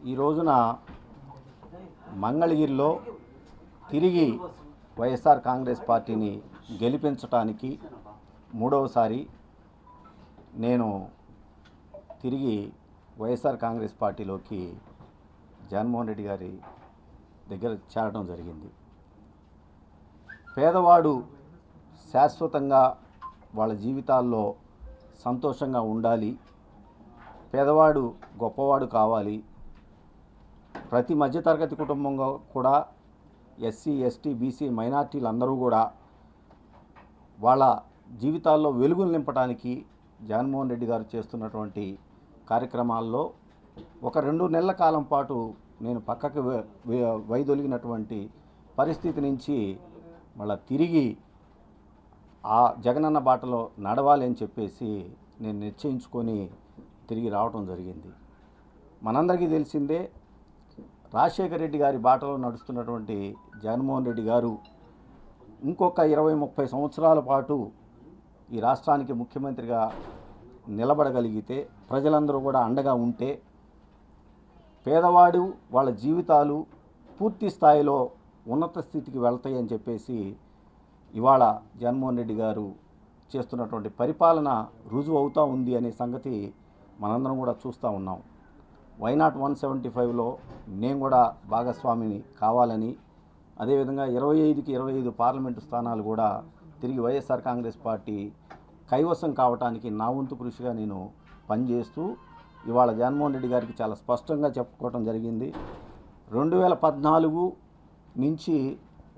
ఈ రోజున మంగళగిరిలో తిరిగి వైఎస్ఆర్ కాంగ్రెస్ పార్టీని గెలిపించడానికి మూడవసారి నేను తిరిగి వైఎస్ఆర్ కాంగ్రెస్ పార్టీలోకి జగన్మోహన్ రెడ్డి గారి దగ్గర చేరడం జరిగింది. పేదవాడు శాశ్వతంగా వాళ్ళ జీవితాల్లో సంతోషంగా ఉండాలి, పేదవాడు గొప్పవాడు కావాలి, ప్రతి మధ్యతరగతి కుటుంబంలో కూడా ఎస్సీ ఎస్టీ బీసీ మైనార్టీలు అందరూ కూడా వాళ్ళ జీవితాల్లో వెలుగులు నింపడానికి జగన్మోహన్ రెడ్డి గారు చేస్తున్నటువంటి కార్యక్రమాల్లో ఒక 2 నెలల కాలం పాటు నేను పక్కకు వైదొలిగినటువంటి పరిస్థితి నుంచి మళ్ళీ తిరిగి ఆ జగనన్న బాటలో నడవాలి అని చెప్పేసి నేను నిశ్చయించుకొని తిరిగి రావడం జరిగింది. మనందరికీ తెలిసిందే, రాజశేఖర రెడ్డి గారి బాటలో నడుస్తున్నటువంటి జగన్మోహన్ రెడ్డి గారు ఇంకొక 20-30 సంవత్సరాల పాటు ఈ రాష్ట్రానికి ముఖ్యమంత్రిగా నిలబడగలిగితే, ప్రజలందరూ కూడా అండగా ఉంటే పేదవాడు వాళ్ళ జీవితాలు పూర్తి స్థాయిలో ఉన్నత స్థితికి వెళ్తాయని చెప్పేసి ఇవాళ జగన్మోహన్ రెడ్డి గారు చేస్తున్నటువంటి పరిపాలన రుజువు అవుతూ ఉంది అనే సంగతి మనందరం కూడా చూస్తూ ఉన్నాం. వైనాట్ 175లో నేను కూడా భాగస్వామిని కావాలని, అదేవిధంగా 25కి 25 పార్లమెంటు స్థానాలు కూడా తిరిగి వైఎస్ఆర్ కాంగ్రెస్ పార్టీ కైవసం కావడానికి నా వంతు కృషిగా నేను పనిచేస్తూ ఇవాళ జగన్మోహన్ రెడ్డి గారికి చాలా స్పష్టంగా చెప్పుకోవడం జరిగింది. 2014 నుంచి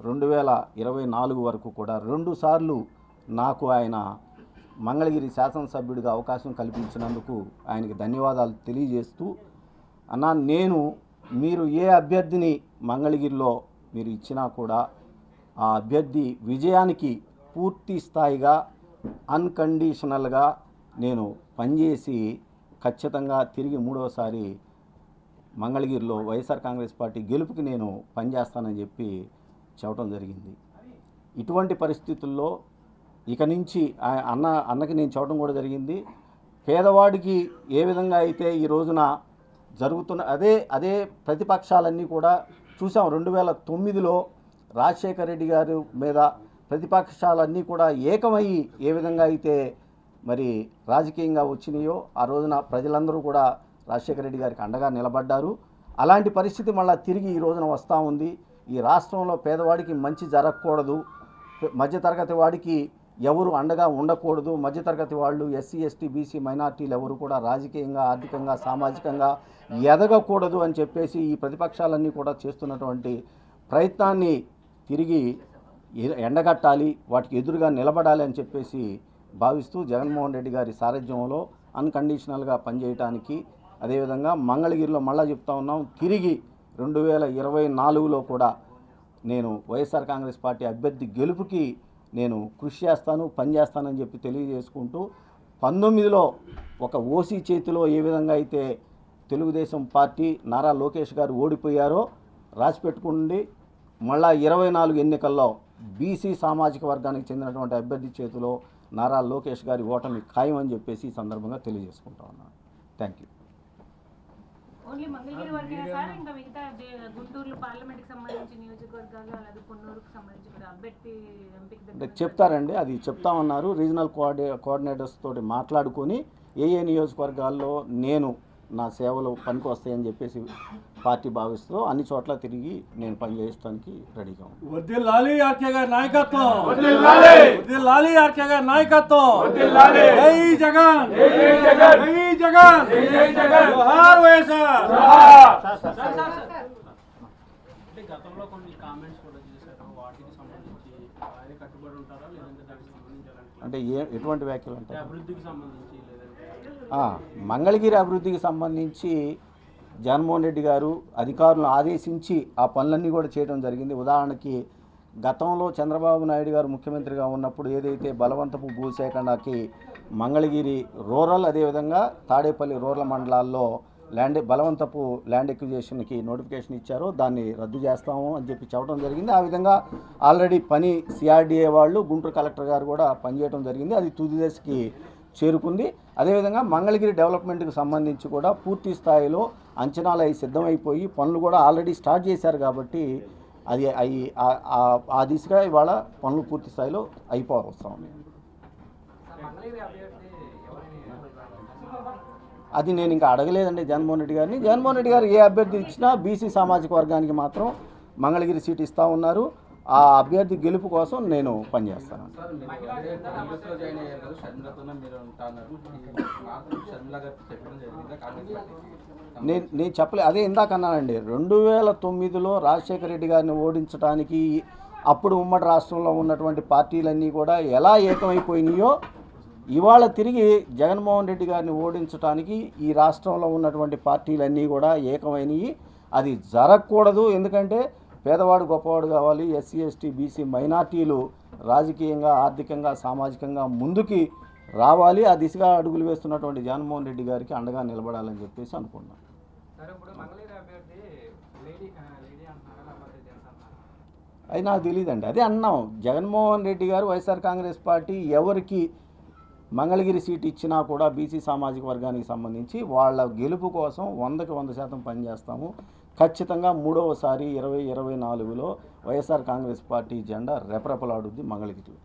2024 వరకు కూడా 2 సార్లు నాకు ఆయన మంగళగిరి శాసనసభ్యుడిగా అవకాశం కల్పించినందుకు ఆయనకి ధన్యవాదాలు తెలియజేస్తూ, అన్నా నేను మీరు ఏ అభ్యర్థిని మంగళగిరిలో మీరు ఇచ్చినా కూడా ఆ అభ్యర్థి విజయానికి పూర్తి స్థాయిగా అన్కండిషనల్గా నేను పనిచేసి ఖచ్చితంగా తిరిగి మూడవసారి మంగళగిరిలో వైఎస్ఆర్ కాంగ్రెస్ పార్టీ గెలుపుకి నేను పనిచేస్తానని చెప్పి చెప్పడం జరిగింది. ఇటువంటి పరిస్థితుల్లో ఇక నుంచి అన్నకి నేను చెప్పడం కూడా జరిగింది, పేదవాడికి ఏ విధంగా అయితే ఈ రోజున జరుగుతున్న అదే ప్రతిపక్షాలన్నీ కూడా చూసాం. 2009లో రాజశేఖర రెడ్డి గారి మీద ప్రతిపక్షాలన్నీ కూడా ఏకమయ్యి ఏ విధంగా అయితే మరి రాజకీయంగా వచ్చినాయో ఆ రోజున ప్రజలందరూ కూడా రాజశేఖర రెడ్డి గారికి అండగా నిలబడ్డారు. అలాంటి పరిస్థితి మళ్ళీ తిరిగి ఈ రోజున వస్తూ ఉంది. ఈ రాష్ట్రంలో పేదవాడికి మంచి జరగకూడదు, మధ్యతరగతి వాడికి ఎవరు అండగా ఉండకూడదు, మధ్యతరగతి వాళ్ళు ఎస్సీ ఎస్టీ బీసీ మైనార్టీలు ఎవరు కూడా రాజకీయంగా ఆర్థికంగా సామాజికంగా ఎదగకూడదు అని చెప్పేసి ఈ ప్రతిపక్షాలన్నీ కూడా చేస్తున్నటువంటి ప్రయత్నాన్ని తిరిగి ఎండగట్టాలి, వాటికి ఎదురుగా నిలబడాలి అని చెప్పేసి భావిస్తూ జగన్మోహన్ రెడ్డి గారి సారథ్యంలో అన్కండిషనల్గా పనిచేయడానికి, అదేవిధంగా మంగళగిరిలో మళ్ళా చెప్తా ఉన్నాం, తిరిగి 2024లో కూడా నేను వైఎస్ఆర్ కాంగ్రెస్ పార్టీ అభ్యర్థి గెలుపుకి నేను కృషి చేస్తాను, పనిచేస్తానని చెప్పి తెలియజేసుకుంటూ, 19లో ఒక ఓసీ చేతిలో ఏ విధంగా అయితే తెలుగుదేశం పార్టీ నారా లోకేష్ గారు ఓడిపోయారో రాసిపెట్టుకుండి, మళ్ళా 24 ఎన్నికల్లో బీసీ సామాజిక వర్గానికి చెందినటువంటి అభ్యర్థి చేతిలో నారా లోకేష్ గారి ఓటమి ఖాయం అని చెప్పేసి ఈ సందర్భంగా తెలియజేసుకుంటా ఉన్నాను. Thank you. ఓన్లీ మంగళగిరి వరకేనా సార్, ఇంకా మిగతా గుంటూరు పార్లమెంట్కి సంబంధించి నియోజకవర్గాలు అలాగే పొన్నూరుకు సంబంధించి కూడా అభ్యర్థి ఎంపిక చెప్తారండి, అది చెప్తామన్నారు. రీజనల్ కోఆర్డినేటర్స్ తోటి మాట్లాడుకొని ఏ నియోజకవర్గాల్లో నేను నా సేవలు పనికి వస్తాయని చెప్పేసి పార్టీ భావిస్తూ అన్ని చోట్ల తిరిగి నేను పనిచేయడానికి రెడీగా ఉన్నాను. వర్ధిల్లాలి ఆర్కే గారి నాయకత్వం, వర్ధిల్లాలి ఆర్కే గారి నాయకత్వం. జై జగన్, జై జగన్, జై జగన్, జై జగన్, జోహార్ వైఎస్ఆర్. అంటే గతంలో కొన్ని కామెంట్స్ కూడా చేశారు, వాటికి సంబంధించి ఆయన కట్టుబడి ఉంటారా లేదంటే దానికి సంబంధించాలంటే అంటే ఎటువంటి వ్యాఖ్యలు అంటే అభివృద్ధికి సంబంధించి మంగళగిరి అభివృద్ధికి సంబంధించి జగన్మోహన్ రెడ్డి గారు అధికారులను ఆదేశించి ఆ పనులన్నీ కూడా చేయడం జరిగింది. ఉదాహరణకి గతంలో చంద్రబాబు నాయుడు గారు ముఖ్యమంత్రిగా ఉన్నప్పుడు ఏదైతే బలవంతపు భూసేకరణకి మంగళగిరి రూరల్, అదేవిధంగా తాడేపల్లి రూరల్ మండలాల్లో బలవంతపు ల్యాండ్ ఎక్విజిషన్కి నోటిఫికేషన్ ఇచ్చారో దాన్ని రద్దు చేస్తాము అని చెప్పి చెప్పడం జరిగింది. ఆ విధంగా ఆల్రెడీ పని సిఆర్డీఏ వాళ్ళు, గుంటూరు కలెక్టర్ గారు కూడా పనిచేయడం జరిగింది. అది తుది దశకి చేరుకుంది. అదేవిధంగా మంగళగిరి డెవలప్మెంట్కి సంబంధించి కూడా పూర్తి స్థాయిలో అంచనాలు అవి సిద్ధమైపోయి పనులు కూడా ఆల్రెడీ స్టార్ట్ చేశారు కాబట్టి అది ఆ దిశగా ఇవాళ పనులు పూర్తి స్థాయిలో అయిపోవస్తా ఉన్నాయి. అది నేను ఇంకా అడగలేదండి జగన్మోహన్ రెడ్డి గారిని. జగన్మోహన్ రెడ్డి గారు ఏ అభ్యర్థి ఇచ్చినా బీసీ సామాజిక వర్గానికి మాత్రం మంగళగిరి సీట్ ఇస్తూ ఉన్నారు. ఆ అభ్యర్థి గెలుపు కోసం నేను పనిచేస్తాను. నేను చెప్పలే, అదే ఇందాక అన్నానండి. 2009లో రాజశేఖర రెడ్డి గారిని ఓడించడానికి అప్పుడు ఉమ్మడి రాష్ట్రంలో ఉన్నటువంటి పార్టీలన్నీ కూడా ఎలా ఏకమైపోయినాయో ఇవాళ తిరిగి జగన్మోహన్ రెడ్డి గారిని ఓడించడానికి ఈ రాష్ట్రంలో ఉన్నటువంటి పార్టీలన్నీ కూడా ఏకమైనవి. అది జరగకూడదు. ఎందుకంటే పేదవాడు గొప్పవాడు కావాలి, ఎస్సీ ఎస్టీ బీసీ మైనార్టీలు రాజకీయంగా ఆర్థికంగా సామాజికంగా ముందుకి రావాలి. ఆ దిశగా అడుగులు వేస్తున్నటువంటి జగన్మోహన్ రెడ్డి గారికి అండగా నిలబడాలని చెప్పేసి అనుకున్నాను. అది నాకు తెలియదండి. అదే అన్నాం, జగన్మోహన్ రెడ్డి గారు వైఎస్ఆర్ కాంగ్రెస్ పార్టీ ఎవరికి మంగళగిరి సీట్ ఇచ్చినా కూడా బీసీ సామాజిక వర్గానికి సంబంధించి వాళ్ళ గెలుపు కోసం 100కి 100% పనిచేస్తాము. ఖచ్చితంగా మూడవసారి 2024లో వైఎస్ఆర్ కాంగ్రెస్ పార్టీ జెండా రెపరెపలాడుద్ది మంగళగిరిలో.